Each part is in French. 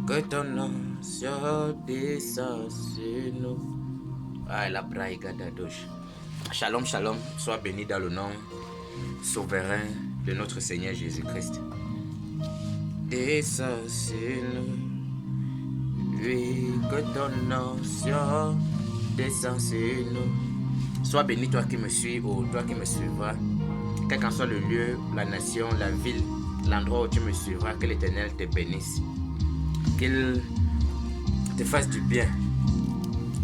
Que ton nom soit descend sur nous. Ah, la braïga d'Adosh. Shalom, shalom. Sois béni dans le nom souverain de notre Seigneur Jésus-Christ. Descends sur nous. Oui, que ton nom soit descend sur nous. Sois béni, toi qui me suis ou toi qui me suivras. Quel qu'en soit le lieu, la nation, la ville, l'endroit où tu me suivras, que l'Éternel te bénisse. Qu'il te fasse du bien.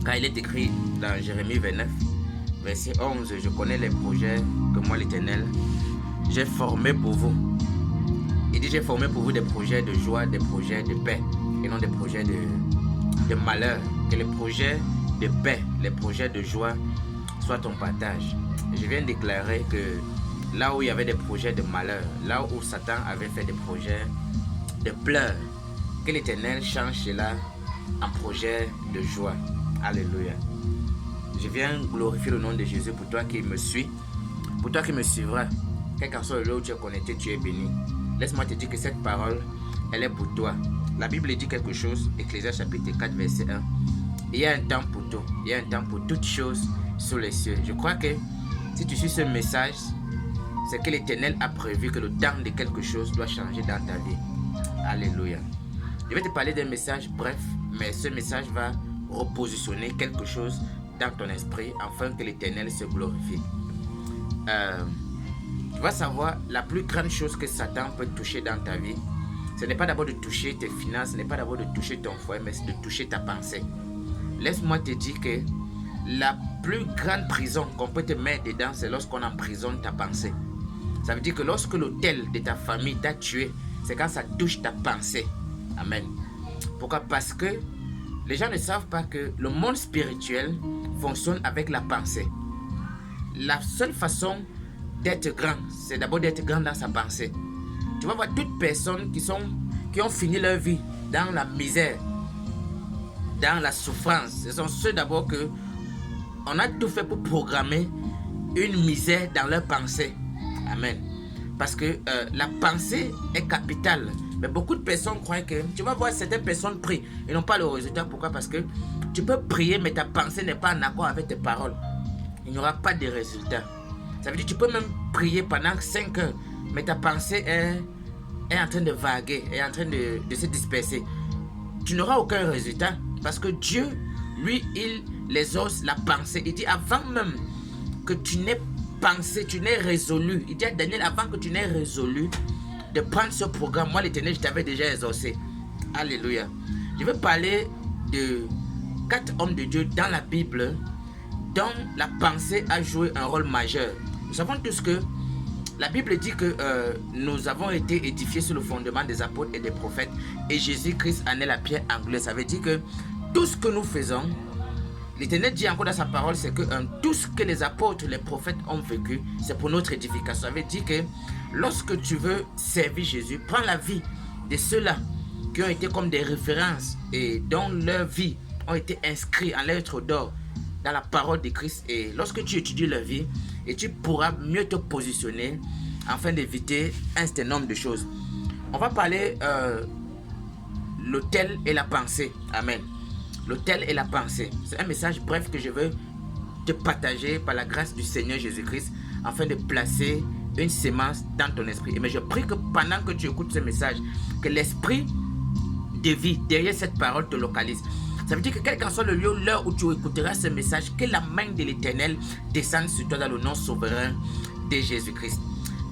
Car il est écrit dans Jérémie 29, verset 11, je connais les projets que moi l'Éternel, j'ai formés pour vous. Il dit, j'ai formé pour vous des projets de joie, des projets de paix, et non des projets de malheur. Que les projets de paix, les projets de joie soient ton partage. Je viens de déclarer que là où il y avait des projets de malheur, là où Satan avait fait des projets de pleurs, que l'Éternel change cela en projet de joie. Alléluia. Je viens glorifier le nom de Jésus pour toi qui me suis, pour toi qui me suivras. Quel qu'en soit le lieu où tu es connecté, tu es béni. Laisse-moi te dire que cette parole, elle est pour toi. La Bible dit quelque chose, Ecclésiaste chapitre 4, verset 1. Il y a un temps pour tout. Il y a un temps pour toutes choses sous les cieux. Je crois que si tu suis ce message, c'est que l'Éternel a prévu que le temps de quelque chose doit changer dans ta vie. Alléluia. Je vais te parler d'un message bref, mais ce message va repositionner quelque chose dans ton esprit afin que l'Éternel se glorifie. Tu vas savoir, la plus grande chose que Satan peut toucher dans ta vie, ce n'est pas d'abord de toucher tes finances, ce n'est pas d'abord de toucher ton foyer, mais c'est de toucher ta pensée. Laisse-moi te dire que la plus grande prison qu'on peut te mettre dedans, c'est lorsqu'on emprisonne ta pensée. Ça veut dire que lorsque l'autel de ta famille t'a tué, c'est quand ça touche ta pensée. Amen. Pourquoi? Parce que les gens ne savent pas que le monde spirituel fonctionne avec la pensée. La seule façon d'être grand, c'est d'abord d'être grand dans sa pensée. Tu vas voir toutes personnes qui ont fini leur vie dans la misère, dans la souffrance. Ce sont ceux d'abord que on a tout fait pour programmer une misère dans leur pensée. Amen. Parce que la pensée est capitale. Mais beaucoup de personnes croient que... Tu vas voir certaines personnes prient et n'ont pas le résultat. Pourquoi? Parce que tu peux prier, mais ta pensée n'est pas en accord avec tes paroles. Il n'y aura pas de résultat. Ça veut dire que tu peux même prier pendant 5 heures, mais ta pensée est en train de vaguer, est en train de se disperser. Tu n'auras aucun résultat. Parce que Dieu, lui, il les ose la pensée. Il dit avant même que tu n'aies pensé, tu n'aies résolu. Il dit à Daniel, avant que tu n'aies résolu de prendre ce programme, moi l'Éternel, je t'avais déjà exaucé. Alléluia. Je vais parler de 4 hommes de Dieu dans la Bible dont la pensée a joué un rôle majeur. Nous savons tous que la Bible dit que nous avons été édifiés sur le fondement des apôtres et des prophètes et Jésus-Christ en est la pierre angulaire. Ça veut dire que tout ce que nous faisons, l'Éternel dit encore dans sa parole, c'est que tout ce que les apôtres, les prophètes ont vécu, c'est pour notre édification. Ça veut dire que lorsque tu veux servir Jésus, prends la vie de ceux-là qui ont été comme des références et dont leur vie ont été inscrits en lettres d'or dans la parole de Christ. Et lorsque tu étudies leur vie, et tu pourras mieux te positionner afin d'éviter un certain nombre de choses. On va parler l'autel et la pensée. Amen. L'autel et la pensée. C'est un message bref que je veux te partager par la grâce du Seigneur Jésus-Christ afin de placer une sémence dans ton esprit. Mais je prie que pendant que tu écoutes ce message, que l'esprit de vie derrière cette parole te localise. Ça veut dire que quel qu'en soit le lieu, l'heure où tu écouteras ce message, que la main de l'Éternel descende sur toi dans le nom souverain de Jésus-Christ.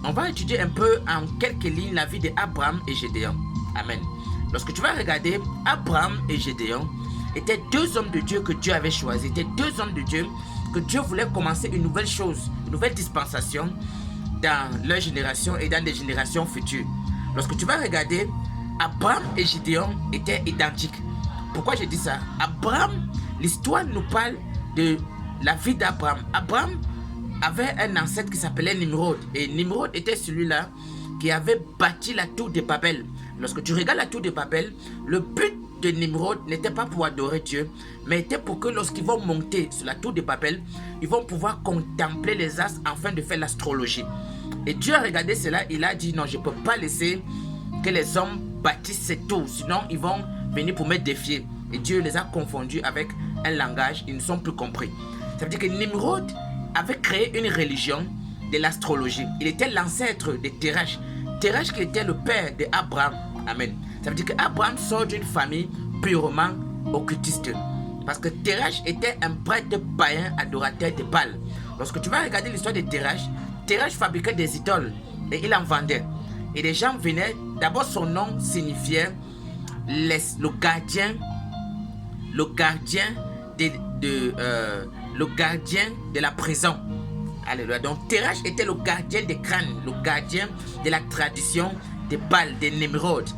On va étudier un peu en quelques lignes la vie d'Abraham et Gédéon. Amen. Lorsque tu vas regarder, Abraham et Gédéon étaient 2 hommes de Dieu que Dieu avait choisis. Étaient 2 hommes de Dieu que Dieu voulait commencer une nouvelle chose, une nouvelle dispensation dans leur génération et dans des générations futures. Lorsque tu vas regarder, Abraham et Gédéon étaient identiques. Pourquoi je dis ça? Abraham, l'histoire nous parle de la vie d'Abraham. Abraham avait un ancêtre qui s'appelait Nimrod. Et Nimrod était celui-là qui avait bâti la tour de Babel. Lorsque tu regardes la tour de Babel, le but de Nimrod n'était pas pour adorer Dieu, mais était pour que lorsqu'ils vont monter sur la tour de Babel, ils vont pouvoir contempler les astres afin de faire l'astrologie. Et Dieu a regardé cela, il a dit non, je ne peux pas laisser que les hommes bâtissent ces tours, sinon ils vont venus pour me défier. Et Dieu les a confondus avec un langage, ils ne sont plus compris. Ça veut dire que Nimrod avait créé une religion de l'astrologie. Il était l'ancêtre de Terach. Terach qui était le père d'Abraham. Amen. Ça veut dire qu'Abraham sort d'une famille purement occultiste. Parce que Terach était un prêtre païen adorateur de Baal. Lorsque tu vas regarder l'histoire de Terach, Terach fabriquait des idoles et il en vendait. Et les gens venaient, d'abord son nom signifiait le gardien de la prison. Alléluia. Donc Terach était le gardien des crânes, le gardien de la tradition de Baal, de Nimrod.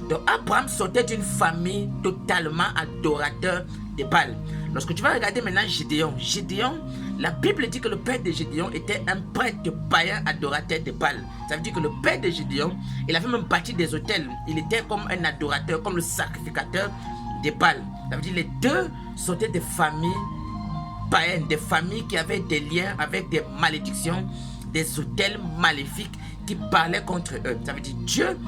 Donc Abraham sortait d'une famille totalement adorateur de Baal. Lorsque tu vas regarder maintenant Gédéon, la Bible dit que le père de Gédéon était un prêtre païen adorateur de Baal. Ça veut dire que le père de Gédéon, il avait même bâti des autels. Il était comme un adorateur, comme le sacrificateur de Baal. Ça veut dire que les deux sortaient des familles païennes, des familles qui avaient des liens avec des malédictions, des autels maléfiques qui parlaient contre eux. Ça veut dire que Dieu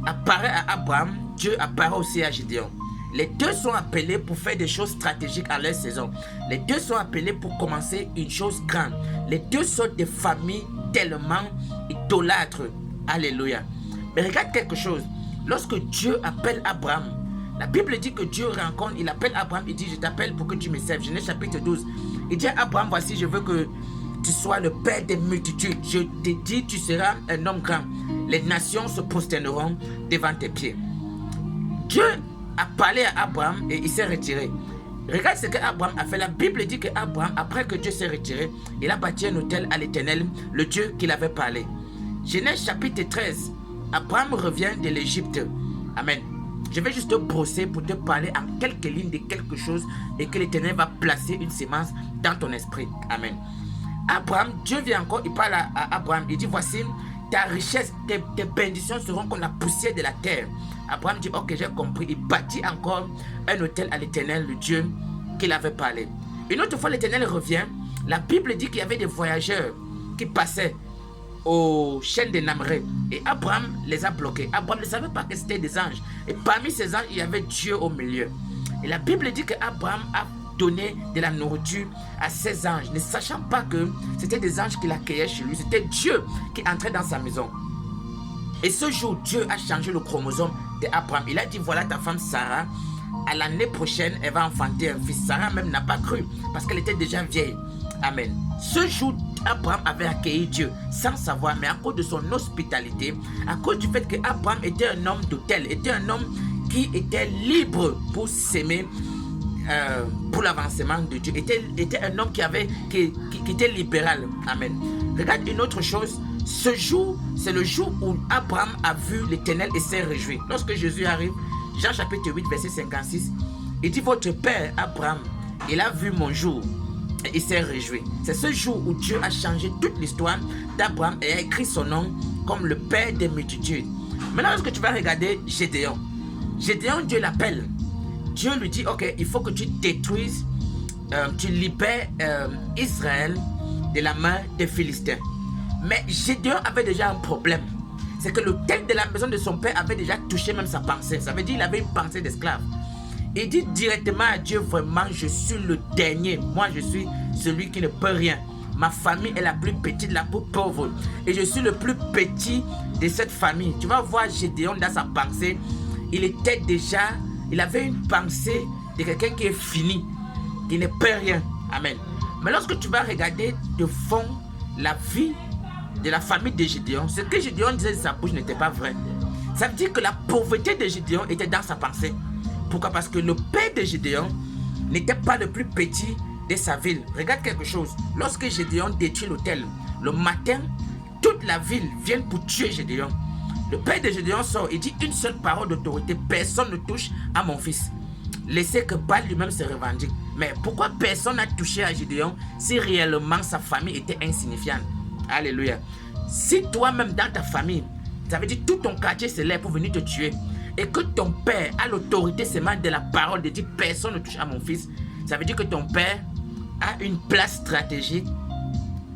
apparaît à Abraham, Dieu apparaît aussi à Gédéon. Les deux sont appelés pour faire des choses stratégiques à leur saison. Les deux sont appelés pour commencer une chose grande. Les deux sont des familles tellement idolâtres. Alléluia. Mais regarde quelque chose. Lorsque Dieu appelle Abraham, la Bible dit que Dieu rencontre, il appelle Abraham, il dit je t'appelle pour que tu me serves. Genèse chapitre 12. Il dit à Abraham, voici je veux que tu sois le père des multitudes. Je te dis tu seras un homme grand. Les nations se prosterneront devant tes pieds. Dieu a parlé à Abraham et il s'est retiré. Regarde ce qu'Abraham a fait. La Bible dit qu'Abraham, après que Dieu s'est retiré, il a bâti un autel à l'Éternel, le Dieu qu'il avait parlé. Genèse chapitre 13. Abraham revient de l'Égypte. Amen. Je vais juste te brosser pour te parler en quelques lignes de quelque chose et que l'Éternel va placer une sémence dans ton esprit. Amen. Abraham, Dieu vient encore, il parle à Abraham, il dit voici ta richesse, tes bénédictions seront comme la poussière de la terre. Abraham dit ok, j'ai compris. Il bâtit encore un autel à l'Éternel, le Dieu qu'il avait parlé. Une autre fois l'Éternel revient. La Bible dit qu'il y avait des voyageurs qui passaient aux chaînes de Namré et Abraham les a bloqués. Abraham ne savait pas que c'était des anges et parmi ces anges il y avait Dieu au milieu. Et la Bible dit qu'Abraham a donné de la nourriture à ces anges, ne sachant pas que c'était des anges qui l'accueillaient chez lui. C'était Dieu qui entrait dans sa maison. Et ce jour, Dieu a changé le chromosome d'Abraham. Il a dit, voilà ta femme Sarah, à l'année prochaine, elle va enfanter un fils. Sarah même n'a pas cru, parce qu'elle était déjà vieille. Amen. Ce jour, Abraham avait accueilli Dieu, sans savoir, mais à cause de son hospitalité, à cause du fait qu'Abraham était un homme d'autel, était un homme qui était libre pour s'aimer, pour l'avancement de Dieu, était un homme qui était libéral. Amen. Regarde une autre chose. Ce jour, c'est le jour où Abraham a vu l'Éternel et s'est réjoui. Lorsque Jésus arrive, Jean chapitre 8, verset 56, il dit votre père Abraham, il a vu mon jour et il s'est réjoui. C'est ce jour où Dieu a changé toute l'histoire d'Abraham et a écrit son nom comme le père des multitudes. Maintenant, lorsque tu vas regarder Gédéon, Dieu l'appelle. Dieu lui dit, ok, il faut que tu détruises, tu libères Israël de la main des Philistins. Mais Gédéon avait déjà un problème. C'est que le thème de la maison de son père avait déjà touché même sa pensée. Ça veut dire qu'il avait une pensée d'esclave. Il dit directement à Dieu, vraiment, je suis le dernier. Moi, je suis celui qui ne peut rien. Ma famille est la plus petite, la plus pauvre. Et je suis le plus petit de cette famille. Tu vas voir Gédéon dans sa pensée. Il avait une pensée de quelqu'un qui est fini, qui ne peut rien. Amen. Mais lorsque tu vas regarder de fond la vie de la famille de Gédéon, ce que Gédéon disait de sa bouche n'était pas vrai. Ça veut dire que la pauvreté de Gédéon était dans sa pensée. Pourquoi? Parce que le père de Gédéon n'était pas le plus petit de sa ville. Regarde quelque chose. Lorsque Gédéon détruit l'autel, le matin, toute la ville vient pour tuer Gédéon. Le père de Gédéon sort et dit une seule parole d'autorité, personne ne touche à mon fils. Laissez que Baal lui-même se revendique. Mais pourquoi personne n'a touché à Gédéon si réellement sa famille était insignifiante? Alléluia. Si toi-même dans ta famille, ça veut dire tout ton quartier se lève pour venir te tuer, et que ton père a l'autorité seulement de la parole de dire personne ne touche à mon fils, ça veut dire que ton père a une place stratégique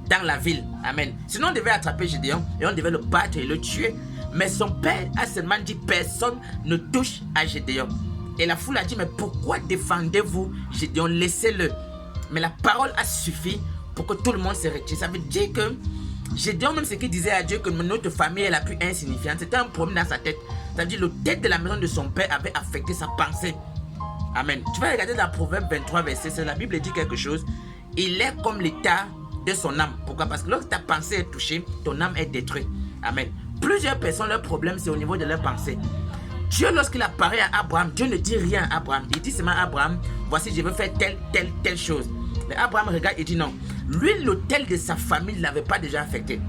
dans la ville. Amen. Sinon on devait attraper Gédéon et on devait le battre et le tuer. Mais son père a seulement dit personne ne touche à Gédéon. Et la foule a dit, mais pourquoi défendez-vous Gédéon? Laissez-le. Mais la parole a suffi pour que tout le monde se retire. Ça veut dire que Gédéon, même ce qu'il disait à Dieu, que notre famille est la plus insignifiante, c'était un problème dans sa tête. Ça veut dire que le tête de la maison de son père avait affecté sa pensée. Amen. Tu vas regarder dans Proverbe 23, verset 16, la Bible dit quelque chose. Il est comme l'état de son âme. Pourquoi? Parce que lorsque ta pensée est touchée, ton âme est détruite. Amen. Plusieurs personnes, leur problème, c'est au niveau de leur pensée. Dieu, lorsqu'il apparaît à Abraham, Dieu ne dit rien à Abraham. Il dit seulement à Abraham, voici, je veux faire telle chose. Mais Abraham regarde et dit non. Lui, l'autel de sa famille ne l'avait pas déjà affecté.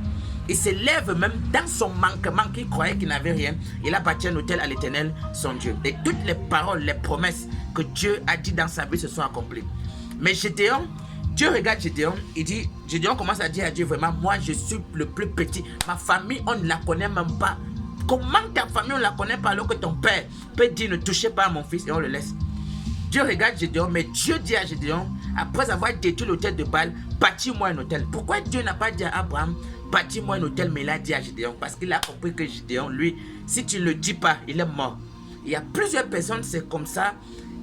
Il se lève même dans son manquement, qu'il croyait qu'il n'avait rien. Il a bâti un autel à l'Éternel, son Dieu. Et toutes les paroles, les promesses que Dieu a dit dans sa vie se sont accomplies. Mais Gédéon, Dieu regarde Gédéon, il dit, Gédéon commence à dire à Dieu, vraiment, moi je suis le plus petit. Ma famille, on ne la connaît même pas. Comment ta famille, on ne la connaît pas alors que ton père peut dire, ne touchez pas à mon fils et on le laisse. Dieu regarde Gédéon, mais Dieu dit à Gédéon, après avoir détruit l'autel de Baal, bâtis-moi un autel. Pourquoi Dieu n'a pas dit à Abraham, bâtis-moi un autel, mais il a dit à Gédéon? Parce qu'il a compris que Gédéon, lui, si tu ne le dis pas, il est mort. Il y a plusieurs personnes, c'est comme ça.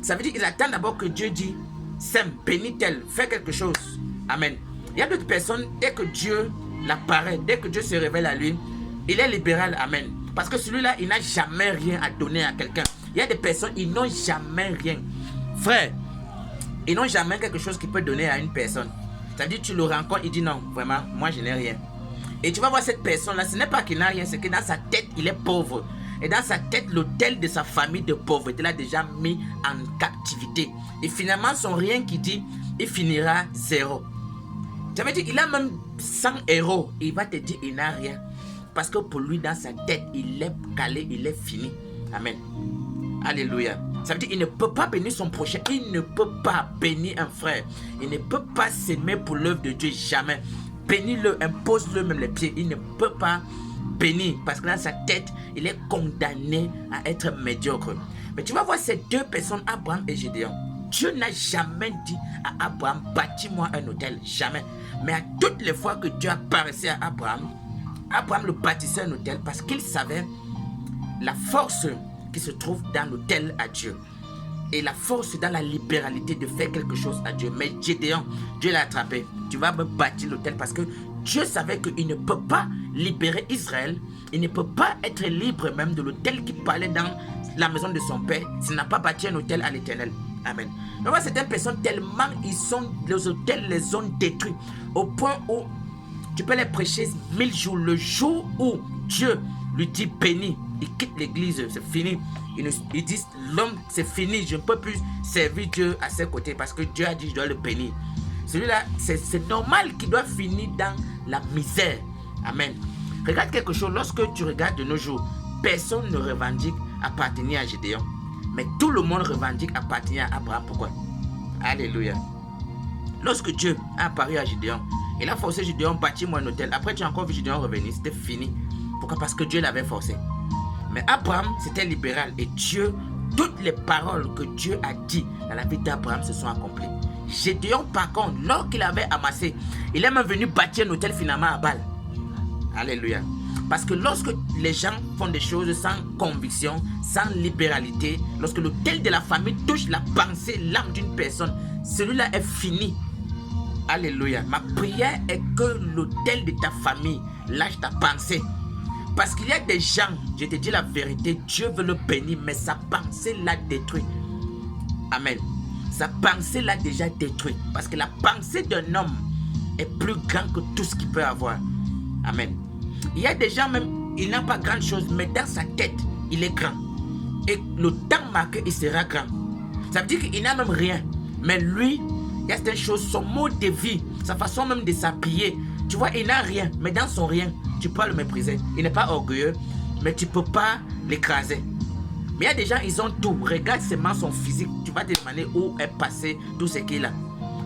Ça veut dire qu'ils attendent d'abord que Dieu dit, sème, bénis-tel, fais quelque chose. Amen. Il y a d'autres personnes, dès que Dieu l'apparaît, dès que Dieu se révèle à lui, il est libéral. Amen. Parce que celui-là, il n'a jamais rien à donner à quelqu'un. Il y a des personnes, ils n'ont jamais rien. Frère, ils n'ont jamais quelque chose qu'ils peuvent donner à une personne. Ça veut dire, tu le rencontres, il dit non, vraiment, moi je n'ai rien. Et tu vas voir cette personne-là, ce n'est pas qu'il n'a rien, c'est que dans sa tête, il est pauvre. Et dans sa tête, l'autel de sa famille de pauvreté l'a déjà mis en captivité. Et finalement, son rien qui dit, il finira zéro. Ça veut dire, il a même 100 euros. Il va te dire, il n'a rien. Parce que pour lui, dans sa tête, il est calé, il est fini. Amen. Alléluia. Ça veut dire qu'il ne peut pas bénir son prochain. Il ne peut pas bénir un frère. Il ne peut pas s'aimer pour l'œuvre de Dieu. Jamais. Bénis-le, impose-le même les pieds. Il ne peut pas bénir. Parce que dans sa tête, il est condamné à être médiocre. Mais tu vas voir ces deux personnes, Abraham et Gédéon. Dieu n'a jamais dit à Abraham, bâtis-moi un autel. Jamais. Mais à toutes les fois que Dieu apparaissait à Abraham, Abraham le bâtissait un autel parce qu'il savait la force qui se trouve dans l'autel à Dieu. Et la force dans la libéralité de faire quelque chose à Dieu. Mais Gédéon, Dieu l'a attrapé. Tu vas me bâtir l'autel parce que Dieu savait qu'il ne peut pas libérer Israël. Il ne peut pas être libre même de l'autel qui parlait dans la maison de son père s'il n'a pas bâti un autel à l'Éternel. Amen. Mais moi, certaines personnes, tellement les autels les ont détruits au point où tu peux les prêcher 1000 jours. Le jour où Dieu lui dit béni, il quitte l'église, c'est fini. Ils disent, l'homme, c'est fini, je ne peux plus servir Dieu à ses côtés parce que Dieu a dit, je dois le bénir. Celui-là, c'est normal qu'il doit finir dans la misère. Amen. Regarde quelque chose, lorsque tu regardes de nos jours, personne ne revendique appartenir à Gédéon. Mais tout le monde revendique appartenir à Abraham. Pourquoi? Alléluia. Lorsque Dieu a apparu à Gédéon, il a forcé Gédéon, bâtis-moi un hôtel. Après, tu as encore vu Gédéon revenir, c'était fini. Pourquoi? Parce que Dieu l'avait forcé. Mais Abraham, c'était libéral. Et Dieu, toutes les paroles que Dieu a dit dans la vie d'Abraham se sont accomplies. Gédéon, par contre, lorsqu'il avait amassé, il est même venu bâtir un hôtel finalement à Baal. Alléluia. Parce que lorsque les gens font des choses sans conviction, sans libéralité, lorsque l'autel de la famille touche la pensée, l'âme d'une personne, celui-là est fini. Alléluia. Ma prière est que l'autel de ta famille lâche ta pensée. Parce qu'il y a des gens, je te dis la vérité, Dieu veut le bénir, mais sa pensée l'a détruit. Amen. Sa pensée l'a déjà détruit. Parce que la pensée d'un homme est plus grande que tout ce qu'il peut avoir. Amen. Il y a des gens même, il n'a pas grand chose, mais dans sa tête, il est grand. Et le temps marqué, il sera grand. Ça veut dire qu'il n'a même rien. Mais lui, il y a certaines choses, son mode de vie, sa façon même de s'habiller. Tu vois, il n'a rien, mais dans son rien, tu peux le mépriser. Il n'est pas orgueilleux, mais tu ne peux pas l'écraser. Mais il y a des gens, ils ont tout. Regarde seulement son physique. Tu vas te demander où est passé tout ce qu'il a.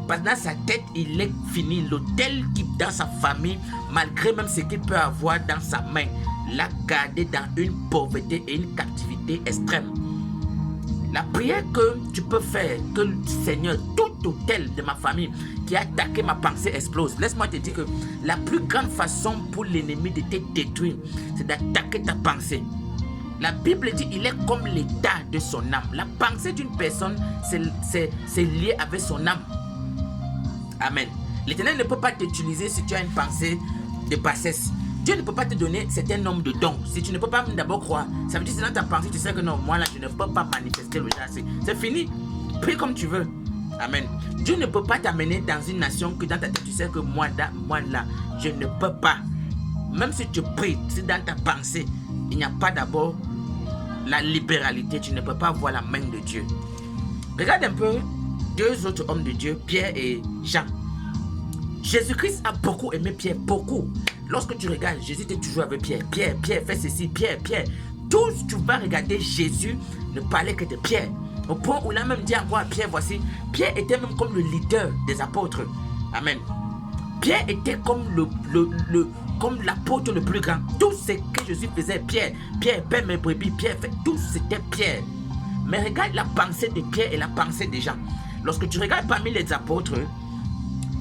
Parce que dans sa tête, il est fini. L'autel qui dans sa famille, malgré même ce qu'il peut avoir dans sa main, l'a gardé dans une pauvreté et une captivité extrême. La prière que tu peux faire, que le Seigneur, tout autel de ma famille qui a attaqué ma pensée explose. Laisse-moi te dire que la plus grande façon pour l'ennemi de te détruire, c'est d'attaquer ta pensée. La Bible dit il est comme l'état de son âme. La pensée d'une personne, c'est lié avec son âme. Amen. L'Éternel ne peut pas t'utiliser si tu as une pensée de bassesse. Dieu ne peut pas te donner certains nombre de dons. Si tu ne peux pas d'abord croire, ça veut dire que dans ta pensée, tu sais que non, moi là, je ne peux pas manifester le genre. C'est fini. Prie comme tu veux. Amen. Dieu ne peut pas t'amener dans une nation que dans ta tête, tu sais que moi là, je ne peux pas. Même si tu pries, si dans ta pensée, il n'y a pas d'abord la libéralité, tu ne peux pas voir la main de Dieu. Regarde un peu deux autres hommes de Dieu, Pierre et Jean. Jésus-Christ a beaucoup aimé Pierre, beaucoup. Lorsque tu regardes, Jésus était toujours avec Pierre. Pierre, fais ceci, Pierre. Tous, tu vas regarder, Jésus ne parlait que de Pierre. Au point où il a même dit encore à Pierre, voici, Pierre était même comme le leader des apôtres. Amen. Pierre était comme comme l'apôtre le plus grand. Tout ce que Jésus faisait, Pierre, paie mes brebis, Pierre fait, tout c'était Pierre. Mais regarde la pensée de Pierre et la pensée des gens. Lorsque tu regardes parmi les apôtres,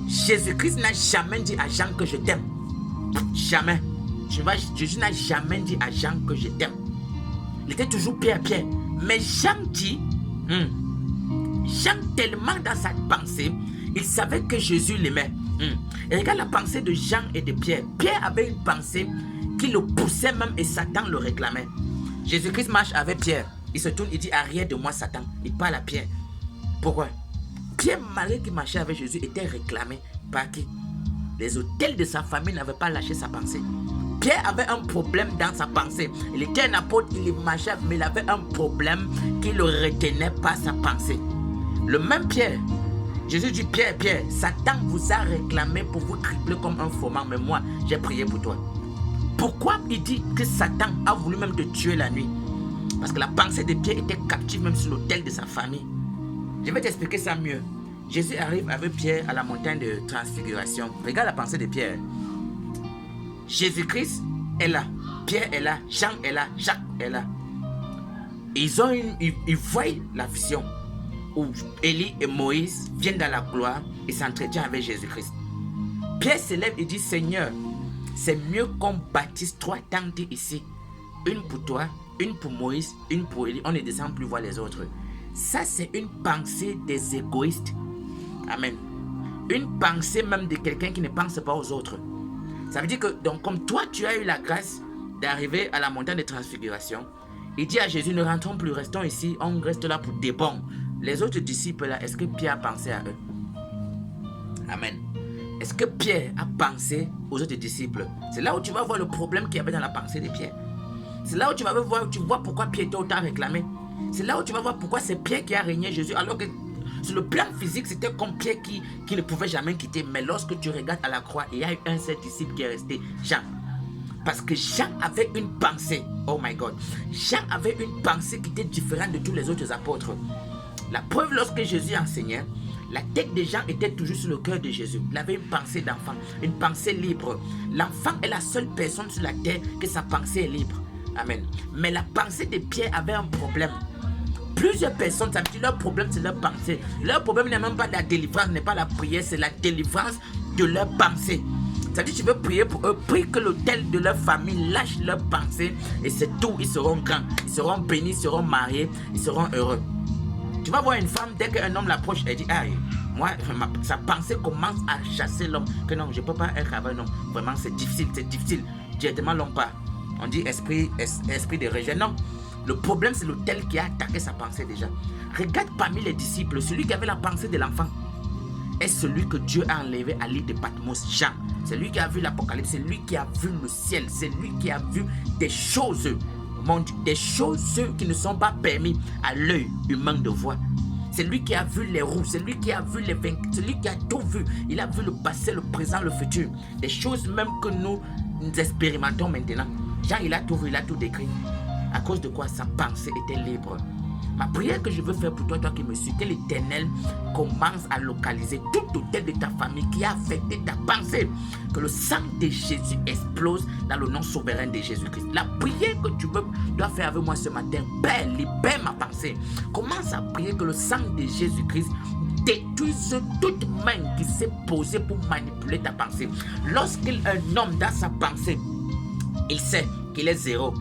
Jésus-Christ n'a jamais dit à Jean que je t'aime. Jamais. Jésus n'a jamais dit à Jean que je t'aime. Il était toujours Pierre. Mais Jean dit, Jean tellement dans sa pensée, il savait que Jésus l'aimait. Et regarde la pensée de Jean et de Pierre. Pierre avait une pensée qui le poussait même et Satan le réclamait. Jésus-Christ marche avec Pierre. Il se tourne, il dit arrière de moi Satan. Il parle à Pierre. Pourquoi? Pierre, malgré qu'il marchait avec Jésus, était réclamé par qui? Les autels de sa famille n'avaient pas lâché sa pensée. Pierre avait un problème dans sa pensée. Il était un apôtre, il marchait, mais il avait un problème qui le retenait par sa pensée. Le même Pierre, Jésus dit, Pierre, Satan vous a réclamé pour vous tripler comme un fourmant, mais moi, j'ai prié pour toi. Pourquoi il dit que Satan a voulu même te tuer la nuit? Parce que la pensée de Pierre était captive même sur l'autel de sa famille. Je vais t'expliquer ça mieux. Jésus arrive avec Pierre à la montagne de transfiguration. Regarde la pensée de Pierre. Jésus-Christ est là. Pierre est là. Jean est là. Jacques est là. Ils voient la vision où Élie et Moïse viennent dans la gloire et s'entretiennent avec Jésus-Christ. Pierre se lève et dit, Seigneur, c'est mieux qu'on bâtisse 3 tentes ici. Une pour toi, une pour Moïse, une pour Élie. On ne descend plus voir les autres. Ça, c'est une pensée des égoïstes. Amen. Une pensée même de quelqu'un qui ne pense pas aux autres. Ça veut dire que, donc, comme toi, tu as eu la grâce d'arriver à la montagne de transfiguration, il dit à Jésus, ne rentrons plus, restons ici, on reste là pour des bons. Les autres disciples là, est-ce que Pierre a pensé à eux? Amen. Est-ce que Pierre a pensé aux autres disciples? C'est là où tu vas voir le problème qu'il y avait dans la pensée de Pierre. C'est là où tu vas voir, tu vois pourquoi Pierre était autant réclamé. C'est là où tu vas voir pourquoi c'est Pierre qui a régné Jésus, alors que sur le plan physique, c'était comme Pierre qui ne pouvait jamais quitter. Mais lorsque tu regardes à la croix, il y a eu un seul disciple qui est resté, Jean. Parce que Jean avait une pensée. Oh my God. Jean avait une pensée qui était différente de tous les autres apôtres. La preuve, lorsque Jésus enseignait, la tête de Jean était toujours sur le cœur de Jésus. Il avait une pensée d'enfant, une pensée libre. L'enfant est la seule personne sur la terre que sa pensée est libre. Amen. Mais la pensée de Pierre avait un problème. Plusieurs personnes, ça veut dire leur problème, c'est leur pensée. Leur problème n'est même pas la délivrance, n'est pas la prière, c'est la délivrance de leur pensée. Ça veut dire que tu veux prier pour eux, prie que l'autel de leur famille lâche leur pensée et c'est tout. Ils seront grands, ils seront bénis, ils seront mariés, ils seront heureux. Tu vas voir une femme, dès qu'un homme l'approche, elle dit, aïe, moi, sa pensée commence à chasser l'homme. Que non, je ne peux pas être avec un homme. Vraiment, c'est difficile. Directement, l'homme part. On dit esprit de rejet. Non. Le problème, c'est l'autel qui a attaqué sa pensée déjà. Regarde parmi les disciples, celui qui avait la pensée de l'enfant est celui que Dieu a enlevé à l'île de Patmos, Jean. C'est lui qui a vu l'Apocalypse, c'est lui qui a vu le ciel, c'est lui qui a vu des choses, mon Dieu, des choses qui ne sont pas permises à l'œil humain de voir. C'est lui qui a vu les roues, c'est lui qui a vu les vaincus, c'est lui qui a tout vu. Il a vu le passé, le présent, le futur. Des choses même que nous expérimentons maintenant. Jean, il a tout vu, il a tout décrit. À cause de quoi sa pensée était libre. Ma prière que je veux faire pour toi, toi qui me suis, que l'Éternel commence à localiser tout autel de ta famille qui a affecté ta pensée. Que le sang de Jésus explose dans le nom souverain de Jésus-Christ. La prière que tu dois faire avec moi ce matin, Père, libère ma pensée. Commence à prier que le sang de Jésus-Christ détruise toute main qui s'est posée pour manipuler ta pensée. Lorsqu'un homme dans sa pensée, il sait qu'il est zéro,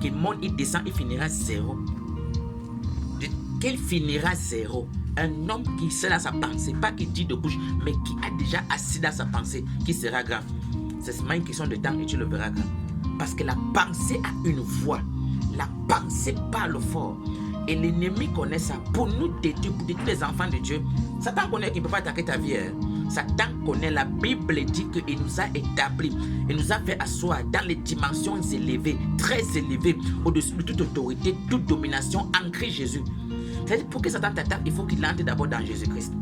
qu'il monte, il descend, il finira zéro. Qu'il finira zéro. Un homme qui sait dans sa pensée, pas qui dit de bouche, mais qui a déjà assis dans sa pensée, qui sera grand. C'est seulement une question de temps et tu le verras grand. Parce que la pensée a une voix. La pensée parle fort. Et l'ennemi connaît ça. Pour nous détruire, pour détruire les enfants de Dieu, Satan connaît qu'il ne peut pas attaquer ta vie. Satan connaît, la Bible dit qu'il nous a établis, il nous a fait asseoir dans les dimensions élevées, très élevées, au-dessus de toute autorité, toute domination en Christ Jésus. C'est-à-dire, pour que Satan t'attaque, il faut qu'il entre d'abord dans Jésus-Christ.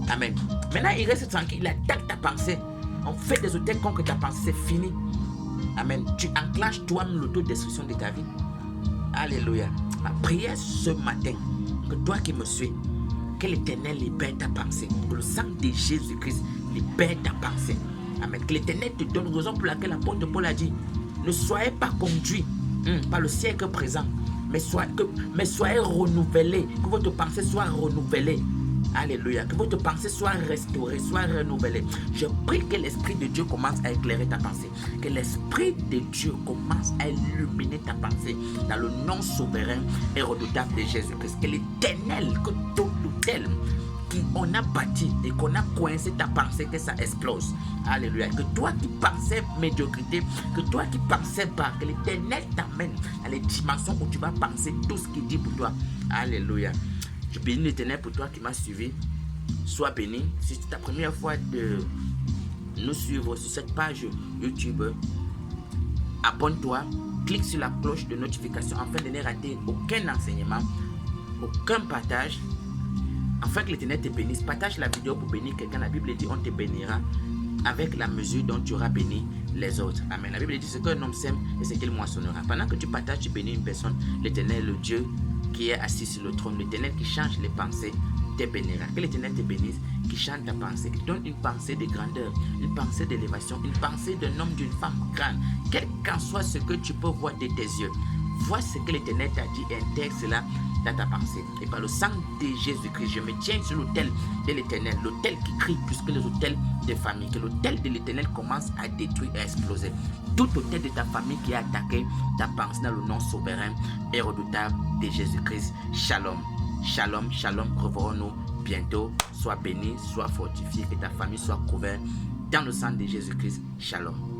Amen. Maintenant, il reste tranquille, il attaque ta pensée. On fait des hôtels contre ta pensée, c'est fini. Amen. Tu enclenches toi-même l'autodestruction de ta vie. Alléluia. Ma prière ce matin, que toi qui me suis, que l'Éternel libère ta pensée. Que le sang de Jésus-Christ libère ta pensée. Amen. Que l'Éternel te donne raison pour laquelle l'apôtre Paul a dit, ne soyez pas conduits par le siècle présent, mais soyez renouvelés. Que votre pensée soit renouvelée. Alléluia. Que votre pensée soit restaurée, soit renouvelée. Je prie que l'Esprit de Dieu commence à éclairer ta pensée. Que l'Esprit de Dieu commence à illuminer ta pensée. Dans le nom souverain et redoutable de Jésus-Christ. Que l'Éternel, que tout l'autel qu'on a bâti et qu'on a coincé ta pensée, que ça explose. Alléluia. Que toi qui pensais médiocrité, que toi qui pensais pas, que l'Éternel t'amène à les dimensions où tu vas penser tout ce qu'il dit pour toi. Alléluia. Je bénis l'Éternel pour toi qui m'as suivi. Sois béni. Si c'est ta première fois de nous suivre sur cette page YouTube, abonne-toi, clique sur la cloche de notification afin de ne rater aucun enseignement, aucun partage, afin que l'Éternel te bénisse. Partage la vidéo pour bénir quelqu'un. La Bible dit on te bénira avec la mesure dont tu auras béni les autres. Amen. La Bible dit ce qu'un homme sème et ce qu'il moissonnera. Pendant que tu partages, tu bénis une personne, l'Éternel, le Dieu qui est assis sur le trône, l'Éternel qui change les pensées, te bénira. Que l'Éternel te bénisse, qui change ta pensée, qui donne une pensée de grandeur, une pensée d'élévation, une pensée d'un homme, d'une femme grande. Quel qu'en soit ce que tu peux voir de tes yeux, vois ce que l'Éternel t'a dit et intègre cela dans ta pensée. Et par le sang de Jésus-Christ, je me tiens sur l'autel de l'Éternel, l'autel qui crie plus que les autels de famille. Que l'autel de l'Éternel commence à détruire et à exploser. Tout autel de ta famille qui a attaqué ta pensée dans le nom souverain et redoutable de Jésus-Christ. Shalom. Shalom, shalom. Reverrons-nous bientôt. Sois béni, sois fortifié, que ta famille soit couverte dans le sang de Jésus-Christ. Shalom.